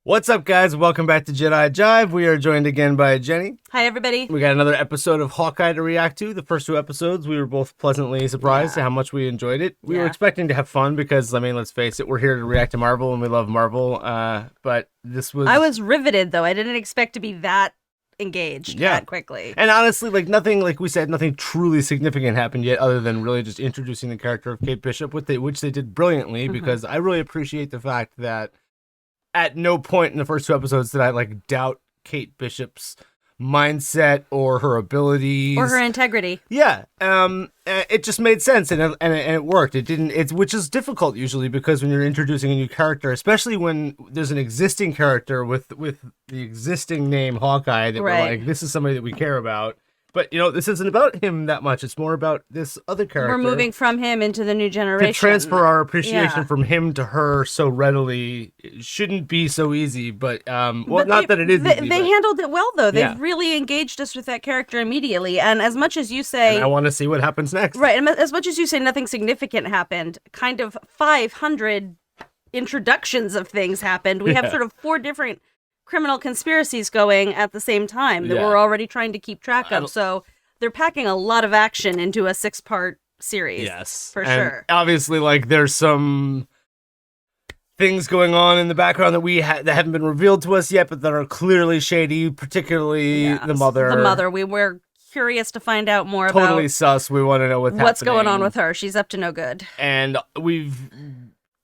What's up, guys? Welcome back to Jedi Jive. We are joined again by Jenny. Hi, everybody. We got another episode of Hawkeye to react to. The first two episodes, we were both pleasantly surprised at how much we enjoyed it. We were expecting to have fun because, I mean, let's face it, we're here to react to Marvel and we love Marvel. But this was... I was riveted, though. I didn't expect to be that engaged that quickly. And honestly, like nothing, like we said, nothing truly significant happened yet other than really just introducing the character of Kate Bishop, which they did brilliantly because I really appreciate the fact that at no point in the first two episodes did I like doubt Kate Bishop's mindset or her abilities or her integrity. Yeah, it just made sense and it worked. It didn't. Which is difficult usually because when you're introducing a new character, especially when there's an existing character with the existing name Hawkeye that we're like, this is somebody that we care about. But, you know, this isn't about him that much. It's more about this other character. We're moving from him into the new generation. To transfer our appreciation from him to her so readily it shouldn't be so easy. But, not that it is easy. They handled it well, though. They've really engaged us with that character immediately. And as much as you say... And I want to see what happens next. Right. And as much as you say nothing significant happened, kind of 500 introductions of things happened. We have sort of 4 different criminal conspiracies going at the same time that we're already trying to keep track of. So they're packing a lot of action into a 6-part series. Yes, for sure. Obviously, like there's some things going on in the background that that haven't been revealed to us yet, but that are clearly shady. Particularly the mother. The mother. We were curious to find out more about. Totally sus. We want to know what's going on with her. She's up to no good. And we've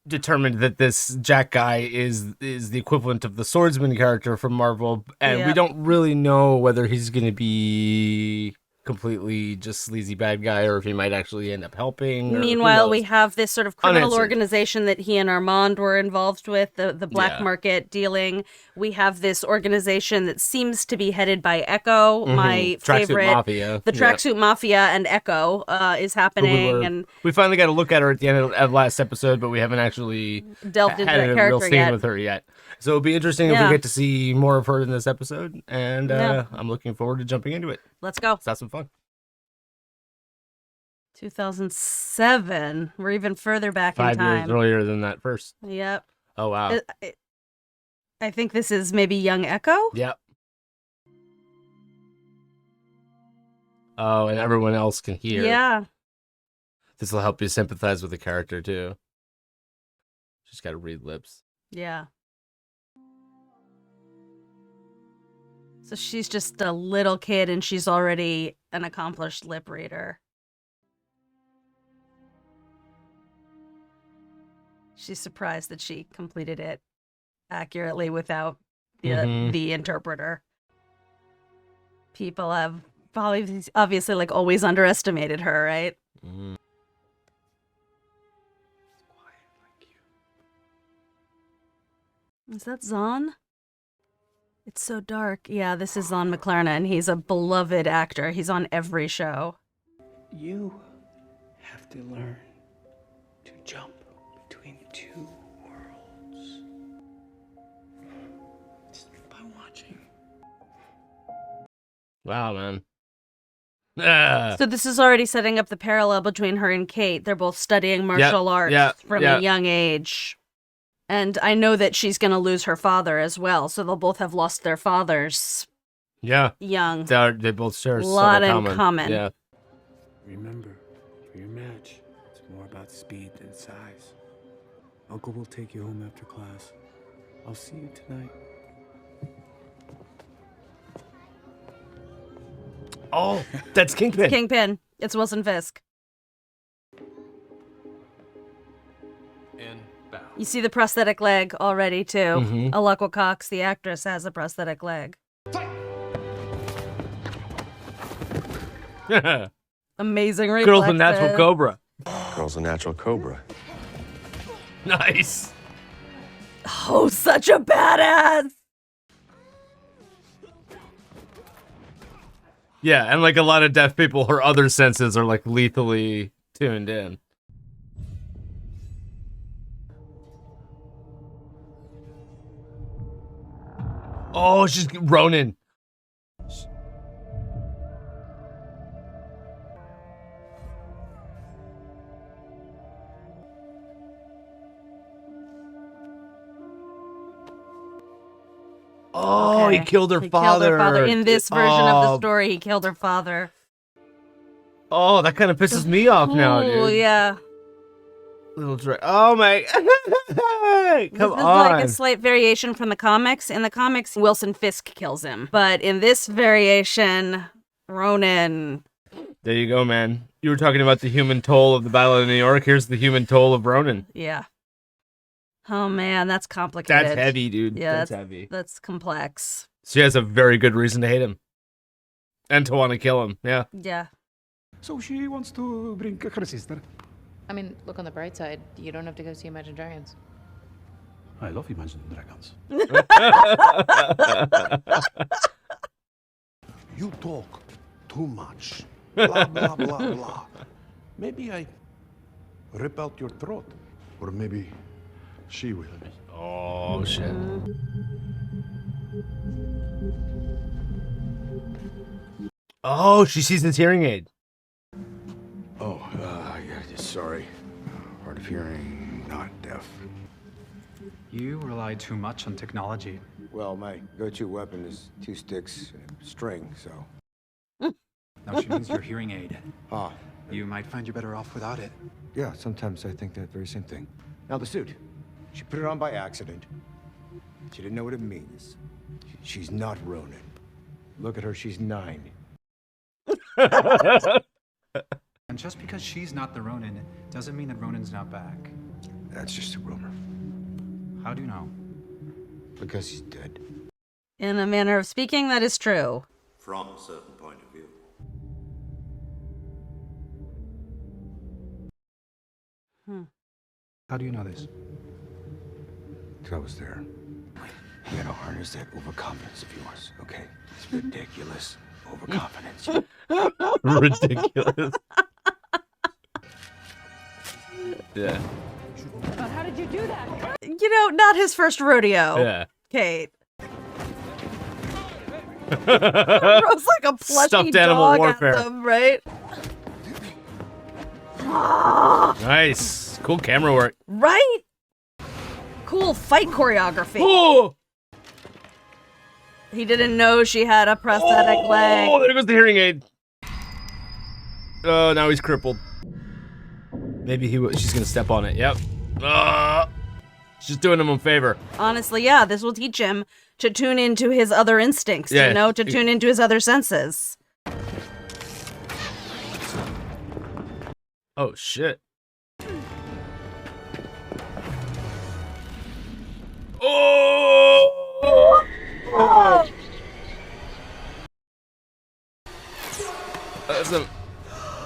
determined that this Jack guy is the equivalent of the swordsman character from Marvel, and we don't really know whether he's going to be completely just sleazy bad guy or if he might actually end up helping. Meanwhile, we have this sort of criminal organization that he and Armand were involved with, the black market dealing. We have this organization that seems to be headed by Echo, my favorite. Mafia. The Tracksuit Mafia and Echo is happening. And we finally got to look at her at the end of last episode, but we haven't actually delved into that a character real scene with her yet. So it'll be interesting if we get to see more of her in this episode, and I'm looking forward to jumping into it. Let's go. Let's have some fun. 2007. We're even further back in time. 5 years earlier than that first. Yep. Oh, wow. I think this is maybe young Echo? Yep. Oh, and everyone else can hear. Yeah. This will help you sympathize with the character, too. Just got to read lips. Yeah. So she's just a little kid and she's already an accomplished lip reader. She's surprised that she completed it accurately without the interpreter. People have probably obviously like always underestimated her, right? Mm. Is that Zahn? It's so dark. Yeah, this is Zahn McClarnon. He's a beloved actor. He's on every show. You have to learn to jump between 2 worlds. Just by watching. Wow, man. So this is already setting up the parallel between her and Kate. They're both studying martial arts from a young age. And I know that she's going to lose her father as well, so they'll both have lost their fathers. Yeah. Young. They both share a lot in common. Yeah. Remember, for your match, it's more about speed than size. Uncle will take you home after class. I'll see you tonight. Oh, that's Kingpin. Kingpin. It's Wilson Fisk. You see the prosthetic leg already, too. Alakwa Cox, the actress, has a prosthetic leg. Amazing reflexes. Girl's a natural cobra. Girl's a natural cobra. Nice. Oh, such a badass. Yeah, and like a lot of deaf people, her other senses are like lethally tuned in. Oh, she's Ronin. Oh, Okay. he killed her He father. killed her father. In this version of the Oh. story, he killed her father. Oh, that kind of pisses me off now, Oh, dude. yeah. Little Drake. Oh my. This Come is on. like a slight variation from the comics. In the comics, Wilson Fisk kills him. But in this variation, Ronan... There you go, man. You were talking about the human toll of the Battle of New York. Here's the human toll of Ronan. Yeah. Oh, man, that's complicated. That's heavy, dude. Yeah, that's heavy. That's complex. She has a very good reason to hate him. And to want to kill him, yeah. Yeah. So she wants to bring her sister. I mean, look on the bright side. You don't have to go see Imagine Dragons. I love Imagine Dragons. You talk too much. Blah, blah, blah, blah. Maybe I rip out your throat. Or maybe she will. Oh, shit. Oh, she sees his hearing aid. Oh, yeah, sorry. Hard of hearing, not deaf. You rely too much on technology. Well, my go-to weapon is 2 sticks and a string, so. Now, she needs your hearing aid. Ah, You might find you better off without it. yeah, sometimes I think that very same thing. Now, the suit. She put it on by accident. She didn't know what it means. She's not Ronin. Look at her, she's 9. And just because she's not the Ronin doesn't mean that Ronin's not back. That's just a rumor. How do you know? Because he's dead. In a manner of speaking, that is true. From a certain point of view. How do you know this? I was there. You gotta harness that overconfidence of yours, okay? It's ridiculous. Overconfidence. Ridiculous. Yeah. How did you do that? You know, not his first rodeo. Yeah. Kate. Throws like a plushy Stuffed animal dog warfare. at them, right? Nice. Cool camera work. Right? Cool fight choreography. Oh! He didn't know she had a prosthetic leg. Oh, there goes the hearing aid. Oh, now he's crippled. Maybe she's gonna step on it. Yep. She's doing him a favor. Honestly, yeah, this will teach him to tune into his other instincts, Yeah. you know, to tune into his other senses. Oh, shit.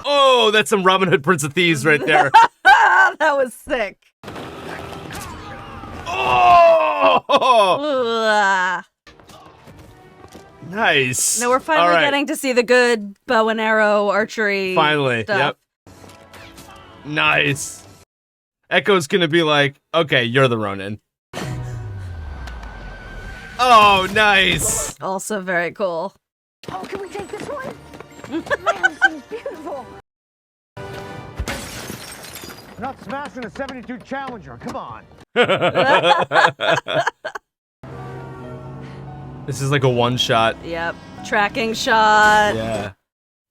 Oh! That's some Robin Hood Prince of Thieves right there. That was sick. Oh! Ugh. Nice. No, we're finally All right. getting to see the good bow and arrow archery Finally, stuff. yep. Nice. Echo's gonna be like, okay, you're the Ronin. Oh, nice. Also very cool. Oh, can we take this one? Man, this thing's beautiful. We're not smashing a 72 Challenger. Come on. This is like a one shot. Yep. Tracking shot. Yeah.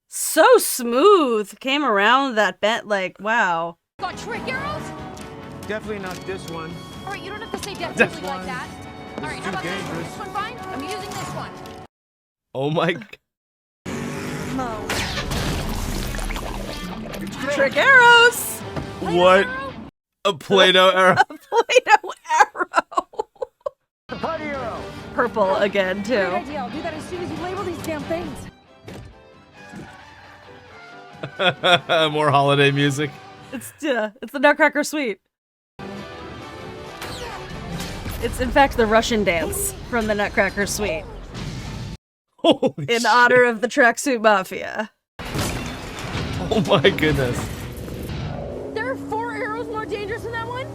So smooth. Came around that bent like, wow. Got trick arrows? Definitely not this one. All right, you don't have to say definitely like one. that. All right, how about this one? This one fine? I'm using this one. Oh my. Trick arrows. What? A Play-Doh arrow. Play-Doh arrow. The putty arrow. Purple again, Great too. idea. I'll do that as soon as you label these damn things. More holiday music. It's the Nutcracker Suite. It's in fact the Russian dance from the Nutcracker Suite Holy in shit. honor of the Tracksuit Mafia. Oh my goodness. There are 4 arrows more dangerous than that one?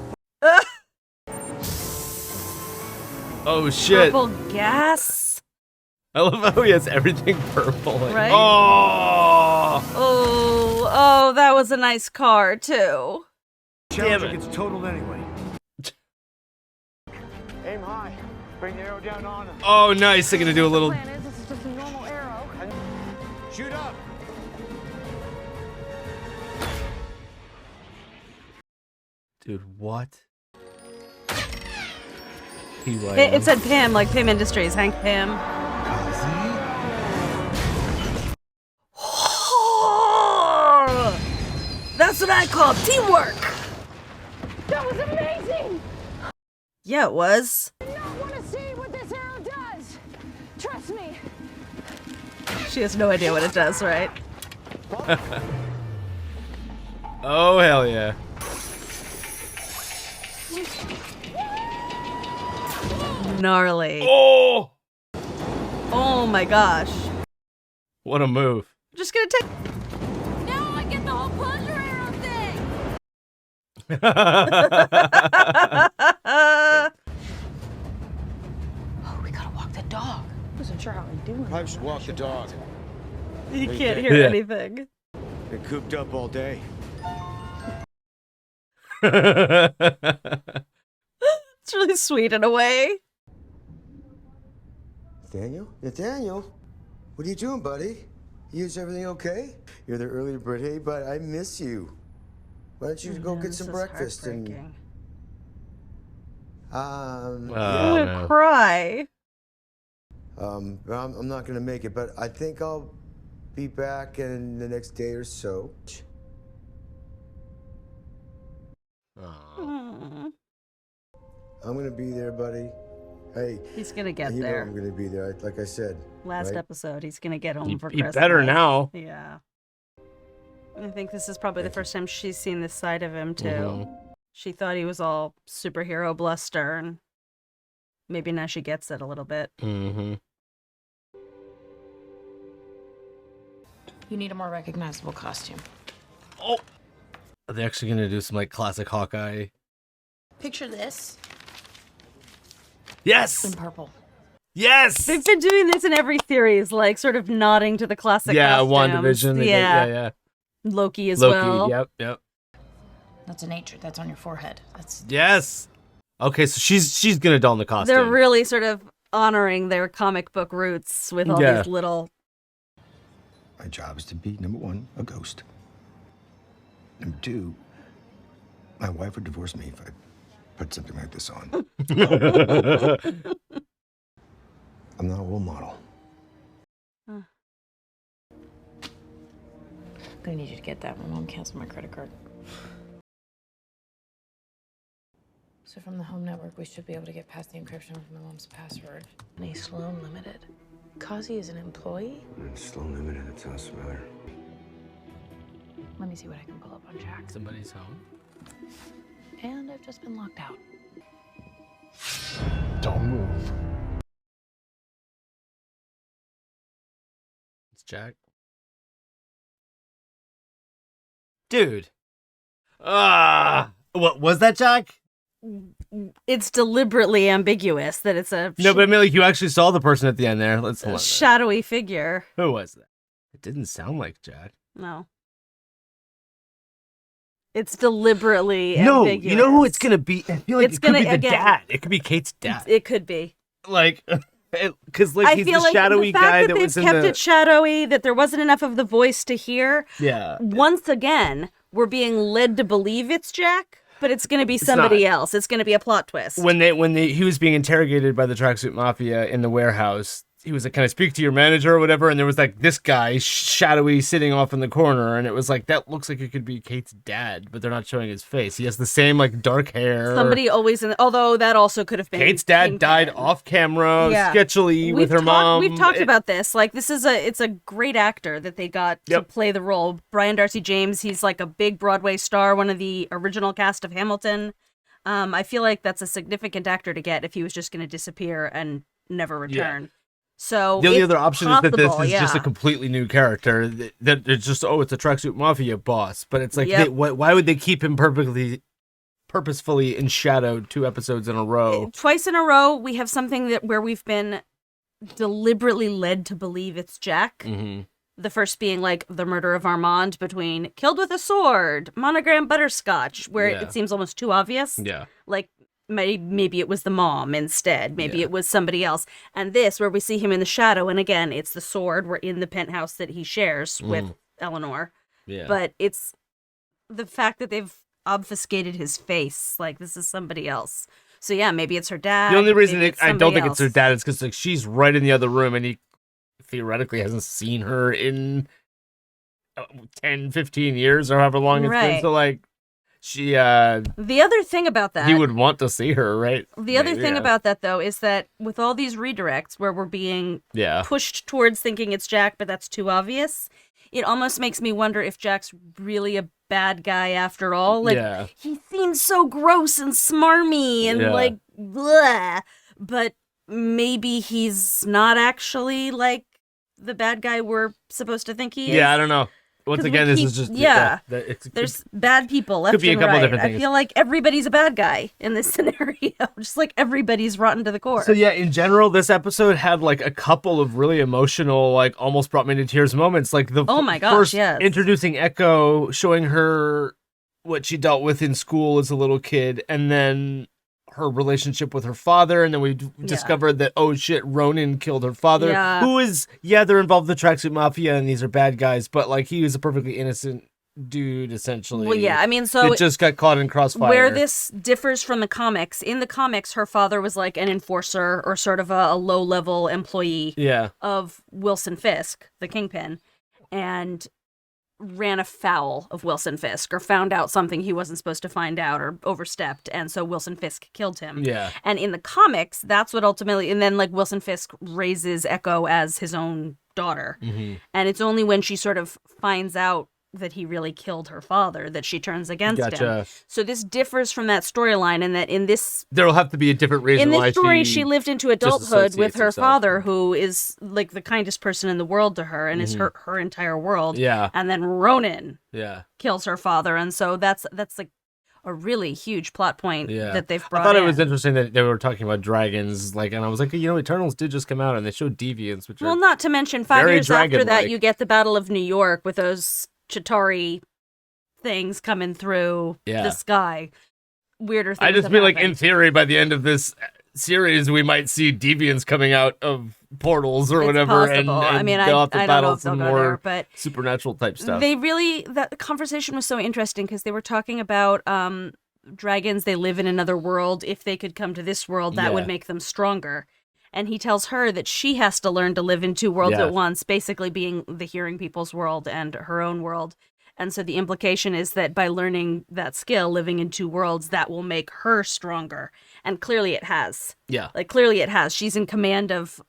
Oh shit. Purple gas. I love how he has everything purple. Like, Right? Oh. Oh, that was a nice car too. Challenger it. gets totaled anyway. Aim high. Bring the arrow down on him. Oh, nice. They're gonna do a little. Plan is, this is just a normal arrow. Shoot up. Dude, what? It said Pym, like Pym Industries, Hank Pym. That's what I call teamwork. That was amazing! Yeah, it was. I do not want to see what this arrow does. Trust me. She has no idea what it does, right? Oh, hell yeah. Gnarly. Oh! Oh my gosh. What a move. Just gonna take. Now I get the whole plunger arrow thing! Oh, we gotta walk the dog. Wasn't sure how I'd do it. I should walk the dog. You can't hear Yeah. anything. Been cooped up all day. It's really sweet in a way. Nathaniel, what are you doing, buddy? Is everything okay? You're the early bird, hey, but I miss you. Why don't you go get some breakfast and I'm Oh, gonna no. cry. I'm not gonna make it, but I think I'll be back in the next day or so. Aw. I'm gonna be there, buddy. Hey, He's gonna get you know there. I'm gonna be there. Like I said. Last right? episode, he's gonna get home He for Christmas. better now. Yeah. I think this is probably the first time she's seen this side of him too. Mhm. She thought he was all superhero bluster, and maybe now she gets it a little bit. Mm-hmm. You need a more recognizable costume. Oh! Are they actually gonna do some, like, classic Hawkeye? Picture this Yes! in purple. Yes! They've been doing this in every series, like sort of nodding to the classic Yeah, costumes. WandaVision. They did- yeah. Loki as Loki, well. yep. That's a nature. That's on your forehead. That's Yes! Okay, so she's gonna don the costume. They're really sort of honoring their comic book roots with all Yeah. these little. My job is to be, number one, a ghost. Number two, my wife would divorce me if I put something like this on. I'm not a role model. I'm gonna need you to get that. My mom canceled my credit card. So from the home network, we should be able to get past the encryption with my mom's password. And Sloan Limited. Kazi is an employee? Slow limited, that sounds familiar. Let me see what I can pull up on Jack. Somebody's home. And I've just been locked out. Don't move. It's Jack. Dude. What was that, Jack? It's deliberately ambiguous that it's a No, but I mean, like, you actually saw the person at the end there. Let's hold on. shadowy figure. Who was that? It didn't sound like Jack. No. It's deliberately No, ambiguous. you know who it's gonna be? I feel like It's it could gonna- be the again- dad. It could be Kate's dad. It could be. Like, because like I he's feel the like shadowy the fact guy that that they've was in kept the. it shadowy, that there wasn't enough of the voice to hear. Yeah. Once again, we're being led to believe it's Jack, but it's going to be somebody else. It's going to be a plot twist. When he was being interrogated by the Tracksuit Mafia in the warehouse, he was like, "Can I speak to your manager or whatever?" And there was like this guy shadowy sitting off in the corner, and it was like that looks like it could be Kate's dad, but they're not showing his face. He has the same like dark hair. Somebody always although that also could have been Kate's dad Kingpin. died off camera, Yeah. sketchily with her mom. We've talked about this. Like this is it's a great actor that they got to play the role. Brian Darcy James, he's like a big Broadway star, one of the original cast of Hamilton. I feel like that's a significant actor to get if he was just going to disappear and never return. Yeah. So the only other option is that this possible, is just a yeah. completely new character. That it's just it's a Tracksuit Mafia boss, but it's like Yep. why would they keep him purposefully in shadow 2 episodes in a row? Twice in a row, we have something where we've been deliberately led to believe it's Jack. Mm-hmm. The first being like the murder of Armand between killed with a sword, monogram butterscotch, where Yeah. it seems almost too obvious. Yeah. Like maybe it was the mom instead. Maybe it was somebody else. And this, where we see him in the shadow, and again, it's the sword. We're in the penthouse that he shares with Eleanor. Yeah. But it's the fact that they've obfuscated his face. Like, this is somebody else. So yeah, maybe it's her dad. The only reason maybe it's I don't somebody think it's her else. dad is because like she's right in the other room, and he theoretically hasn't seen her in 10, 15 years or however long it's been. Right. So like, she The other thing about that, he would want to see her, right? the other Maybe, thing yeah. about that though is that with all these redirects where we're being Yeah. pushed towards thinking it's Jack, but that's too obvious, it almost makes me wonder if Jack's really a bad guy after all. Like, Yeah. he seems so gross and smarmy and Yeah. like blah, but maybe he's not actually like the bad guy we're supposed to think he is. Yeah, I don't know. Once 'Cause we again, this keep- is just There's bad people left could be a and couple right. different I things. feel like everybody's a bad guy in this scenario. Just like everybody's rotten to the core. So yeah, in general, this episode had like a couple of really emotional, like almost brought me to tears moments. Like the Oh my gosh, first yes. introducing Echo, showing her what she dealt with in school as a little kid, and then her relationship with her father, and then we discovered that, oh shit, Ronan killed her father, Yeah. who is, they're involved in the Tracksuit Mafia, and these are bad guys, but like he was a perfectly innocent dude, essentially. Well, yeah, I mean, so it just got caught in crossfire. where this differs from the comics, in the comics, her father was like an enforcer or sort of a low-level employee Yeah. of Wilson Fisk, the Kingpin, and ran afoul of Wilson Fisk or found out something he wasn't supposed to find out or overstepped, and so Wilson Fisk killed him. Yeah. And in the comics, that's what ultimately, and then like Wilson Fisk raises Echo as his own daughter. And it's only when she sort of finds out that he really killed her father that she turns against him. Gotcha. So this differs from that storyline in that in this There'll have to be a different reason in why this story she lived into adulthood with her disassociates herself. father, who is like the kindest person in the world to her and is her entire world. Yeah. And then Ronan Yeah. kills her father, and so that's like a really huge plot point Yeah. that they've I brought thought in. it was interesting that they were talking about dragons, like, and I was like, Eternals did just come out, and they showed deviants, which Well, are not to mention 5 very years after that, dragon-like. you get the Battle of New York with those Chitauri things coming through Yeah. the sky. Weirder things I just have feel like in happened. theory, by the end of this series, we might see deviants coming out of portals or It's whatever, and possible. I mean, they'll have to I don't know battle if they'll some go more there, but supernatural type stuff. that conversation was so interesting because they were talking about dragons. They live in another world. If they could come to this world, that Yeah. would make them stronger. And he tells her that she has to learn to live in two worlds Yeah. at once, basically being the hearing people's world and her own world. And so the implication is that by learning that skill, living in two worlds, that will make her stronger. And clearly it has. Yeah. Like, clearly it has. She's in command of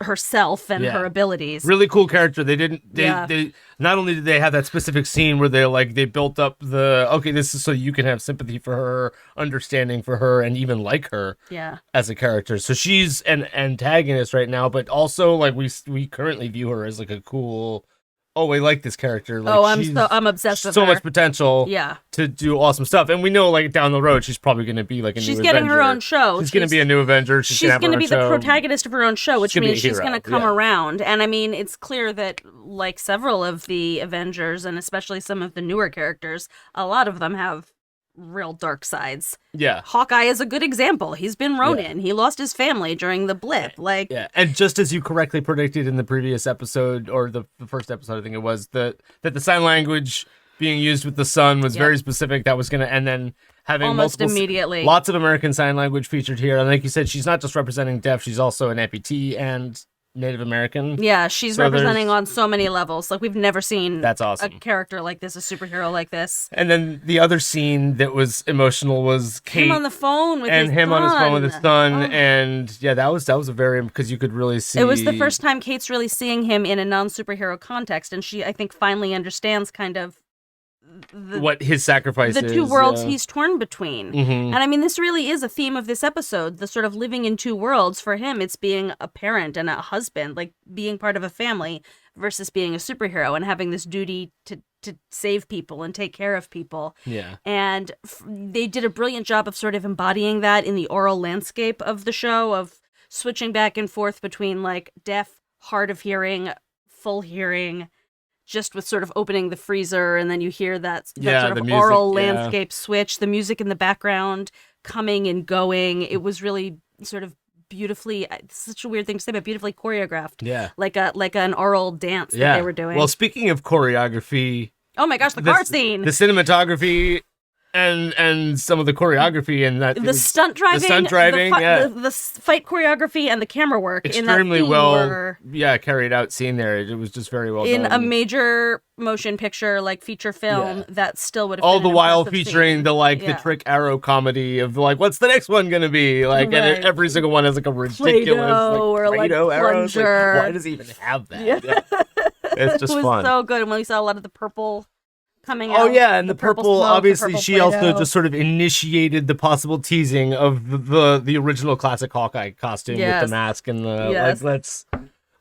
herself and Yeah. her abilities. Really cool character. They Yeah. not only did they have that specific scene where they built up this is so you can have sympathy for her, understanding for her, and even like her Yeah. as a character. So she's an antagonist right now, but also like we currently view her as like a cool. Oh, I like this character. Like, I'm obsessed with so her. much potential. Yeah. To do awesome stuff, and we know like down the road she's probably going to be like a She's new getting Avenger. her own show. She's going to be a new Avenger. She's going to gonna be have her the own show. protagonist of her own show, which gonna be means a she's hero, going to come yeah. around. And I mean, it's clear that, like several of the Avengers, and especially some of the newer characters, a lot of them have real dark sides. Yeah. Hawkeye is a good example. He's been Ronin. He lost his family during the blip. Like, Yeah, and just as you correctly predicted in the previous episode, or the first episode, I think it was, that the sign language being used with the sun was very specific. That was going to, and then having almost multiple, immediately. lots of American Sign Language featured here. And like you said, she's not just representing deaf, she's also an amputee and Native American. Yeah, she's So representing there's- on so many levels. Like, we've never seen That's awesome. a character like this, a superhero like this. And then the other scene that was emotional was Kate Him on the phone with and his him on his phone with his son, Oh. and yeah, that was a very, because you could really see. It was the first time Kate's really seeing him in a non-superhero context, and she, I think, finally understands kind of what his sacrifice the is. two worlds yeah. he's torn between. Mhm. And I mean, this really is a theme of this episode, the sort of living in two worlds. For him, it's being a parent and a husband, like being part of a family versus being a superhero and having this duty to save people and take care of people. Yeah. And they did a brilliant job of sort of embodying that in the oral landscape of the show, of switching back and forth between like deaf, hard of hearing, full hearing, just with sort of opening the freezer, and then you hear that Yeah, sort the of music, aural yeah. landscape switch, the music in the background coming and going. It was really sort of beautifully, it's such a weird thing to say, but beautifully choreographed. Yeah. Like an aural dance that they were doing. Well, speaking of choreography, oh my gosh, the car scene. the cinematography, and some of the choreography and that The stunt driving, yeah, the fight choreography, and the camera work extremely in that well, were carried out scene there. It was just very well in done. a major motion picture, like feature film, that still would have all been the an while impressive featuring scene. the trick arrow comedy of like, what's the next one gonna be? Like, Right. and every single one has like a ridiculous Play-Doh or, like, Play-Doh arrows. Like, plunger. why does he even have that? Yeah. It's just it was fun. so good. And when we saw a lot of the purple coming out. Oh yeah, and the purple smoke, the obviously purple she also Play-Doh. just sort of initiated the possible teasing of the original classic Hawkeye costume with Yes. the mask and the Yes. like.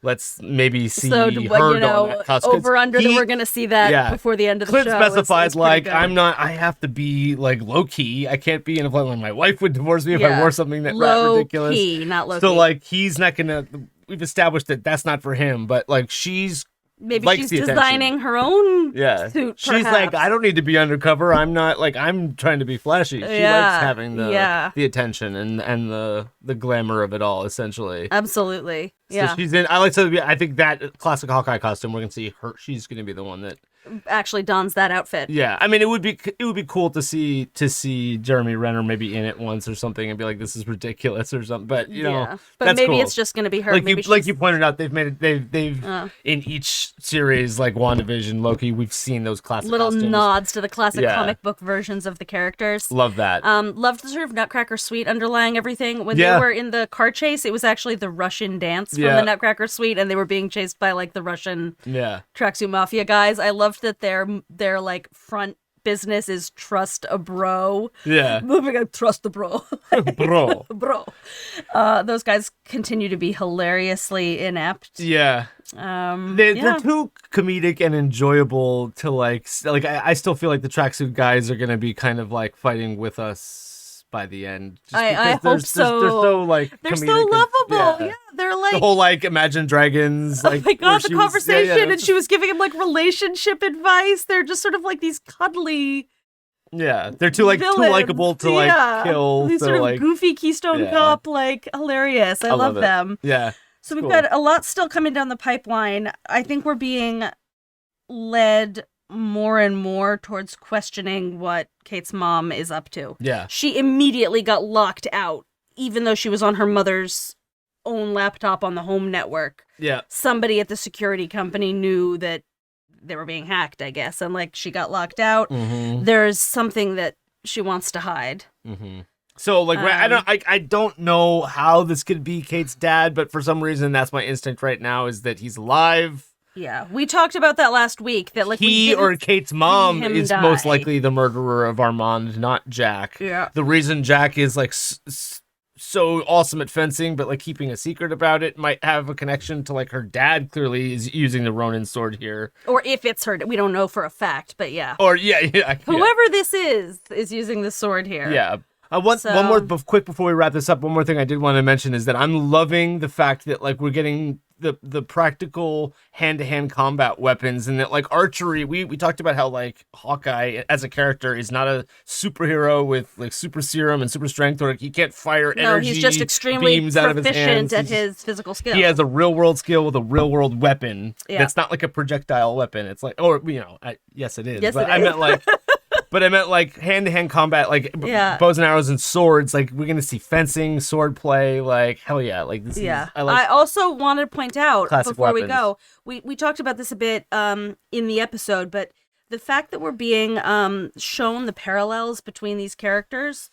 Let's maybe see So, her don that costume. over under that we're gonna see that before the end of the Clint show. specified is pretty like good. I have to be like low key. I can't be in a place where my wife would divorce me if I Yeah. wore something that Low ridiculous. key, not low So key. like he's not gonna. We've established that that's not for him, but like she's Maybe likes she's the attention. designing her own Yeah, suit. she's like, perhaps. I don't need to be undercover. I'm not like I'm trying to be flashy. She Yeah, likes having yeah. the attention and the glamour of it all, essentially. Absolutely. So Yeah. she's in. I think that classic Hawkeye costume. We're gonna see her. She's gonna be the one that. Actually dons that outfit. Yeah, I mean, it would be cool to see Jeremy Renner maybe in it once or something and be like, this is ridiculous or something. But you know, Yeah. But that's maybe cool. it's just gonna be her. Like Maybe like she's- you pointed out, they've made it. They've in each series like WandaVision, Loki. We've seen those classic little costumes. nods to the classic Yeah. comic book versions of the characters. Love that. Loved the sort of Nutcracker Suite underlying everything. When Yeah. they were in the car chase, it was actually the Russian dance from Yeah. the Nutcracker Suite, and they were being chased by like the Russian Yeah. tracksuit mafia guys. I loved that their like front business is trust a bro. Yeah. Moving on, trust the bro. Bro. Bro. Those guys continue to be hilariously inept. Yeah. They're too comedic and enjoyable to like I still feel like the tracksuit guys are gonna be kind of like fighting with us by the end. Just I because hope so. They're so like They're so comedic and- lovable. Yeah, they're like the whole like Imagine Dragons. Like, oh my where god, the she was- conversation, and it's she was giving him like relationship advice. They're just sort of like these cuddly yeah, they're too villains. likable to like Yeah. kill. These so sort of like goofy Keystone yeah. Cop, like hilarious. I love it. them. Yeah. So we've cool. got a lot still coming down the pipeline. I think we're being led more and more towards questioning what Kate's mom is up to. Yeah. She immediately got locked out, even though she was on her mother's own laptop on the home network. Yeah. Somebody at the security company knew that they were being hacked, I guess, and like she got locked out. Mhm. There's something that she wants to hide. Mm-hmm. So like I don't know how this could be Kate's dad, but for some reason that's my instinct right now is that he's alive. Yeah, we talked about that last week. That like we He didn't or Kate's mom see him is die. most likely the murderer of Armand, not Jack. Yeah. The reason Jack is like so awesome at fencing, but like keeping a secret about it, might have a connection to like her dad. Clearly, is using the Ronin sword here. Or if it's her, we don't know for a fact, but yeah. Or yeah. Whoever this is using the sword here. Yeah. One more quick before we wrap this up. One more thing I did want to mention is that I'm loving the fact that like we're getting the practical hand-to-hand combat weapons, and that like archery. We talked about how like Hawkeye as a character is not a superhero with like super serum and super strength, or like, he can't fire No, energy he's just extremely beams out of his hands. proficient at his physical skill. He has a real world skill with a real world weapon. Yeah. That's not like a projectile weapon. It's like, or you know, yes it is. Yes, but it I is. meant like. But I meant like hand-to-hand combat, like Yeah. bows and arrows and swords. Like we're gonna see fencing, sword play. Like hell yeah! Like this Yeah. is. I like. I also wanted to point out classic before we weapons. go, we talked about this a bit in the episode, but the fact that we're being shown the parallels between these characters,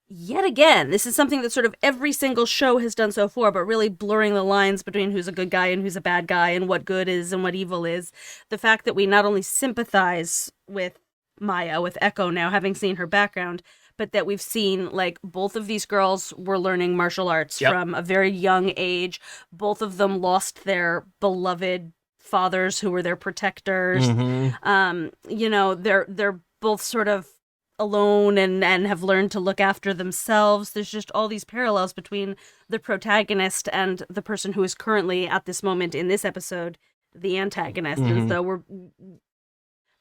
yet again, this is something that sort of every single show has done so far, but really blurring the lines between who's a good guy and who's a bad guy, and what good is and what evil is. The fact that we not only sympathize with Maya, with Echo now, having seen her background, but that we've seen like both of these girls were learning martial arts Yep. from a very young age. Both of them lost their beloved fathers who were their protectors. Mhm. You know, they're both sort of alone and have learned to look after themselves. There's just all these parallels between the protagonist and the person who is currently at this moment in this episode the antagonist. And so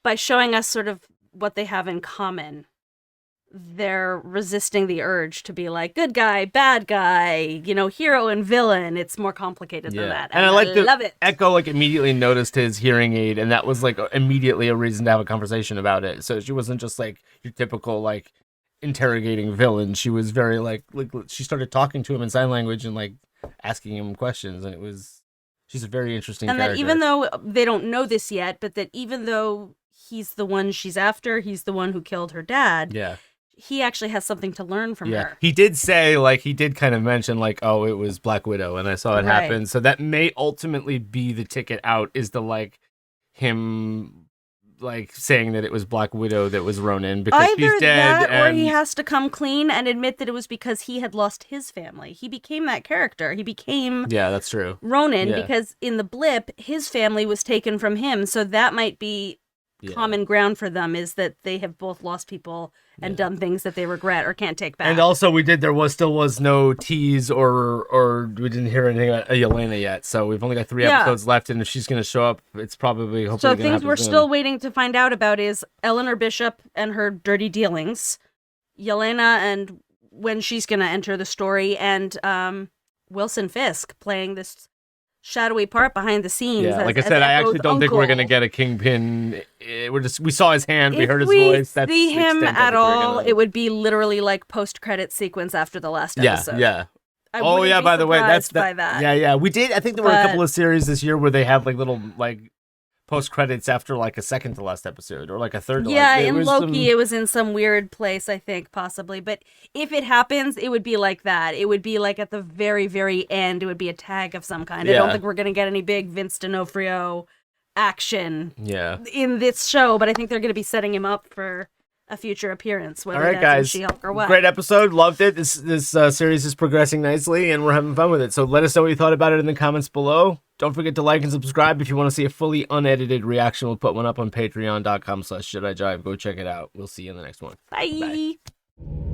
by showing us sort of what they have in common, they're resisting the urge to be like good guy, bad guy, hero and villain. It's more complicated than that. And I love it. Echo like immediately noticed his hearing aid, and that was like immediately a reason to have a conversation about it. So she wasn't just like your typical like interrogating villain. She was very like she started talking to him in sign language and like asking him questions, and she's a very interesting character. And that even though they don't know this yet, but that even though he's the one she's after, he's the one who killed her dad. Yeah. He actually has something to learn from her. He did say, like, he did kind of mention, like, oh, it was Black Widow, and I saw it happen. So that may ultimately be the ticket out, is the, like, him, like, saying that it was Black Widow that was Ronin because Either she's dead. That, or he has to come clean and admit that it was because he had lost his family. He became that character. He became that's true. Ronin because in the blip, his family was taken from him. So that might be common ground for them, is that they have both lost people and done things that they regret or can't take back. And also still was no tease or we didn't hear anything about Yelena yet. So we've only got 3 episodes left, and if she's going to show up, it's probably hopefully So gonna things we're soon. still waiting to find out about is Eleanor Bishop and her dirty dealings, Yelena and when she's going to enter the story, and Wilson Fisk playing this shadowy part behind the scenes. Yeah, like I said, I actually don't think we're gonna get a Kingpin. We saw his hand, we heard his voice. That's see the him extent I at think we're all, gonna- it would be literally like post-credit sequence after the last episode. Yeah. I Oh wouldn't yeah, be by the way, that's surprised by that. Yeah. We did. I think there were a But- couple of series this year where they have like little like post credits after like a second to last episode or like a third. Yeah, like, in Loki, it was in some weird place, I think, possibly. But if it happens, it would be like that. It would be like at the very, very end, it would be a tag of some kind. I don't think we're going to get any big Vince D'Onofrio action in this show, but I think they're going to be setting him up for a future appearance, whether All right, that's guys. in She-Hulk or what. Great episode. Loved it. This series is progressing nicely, and we're having fun with it. So let us know what you thought about it in the comments below. Don't forget to like and subscribe if you want to see a fully unedited reaction. We'll put one up on patreon.com/shouldIjive. Go check it out. We'll see you in the next one. Bye. Bye.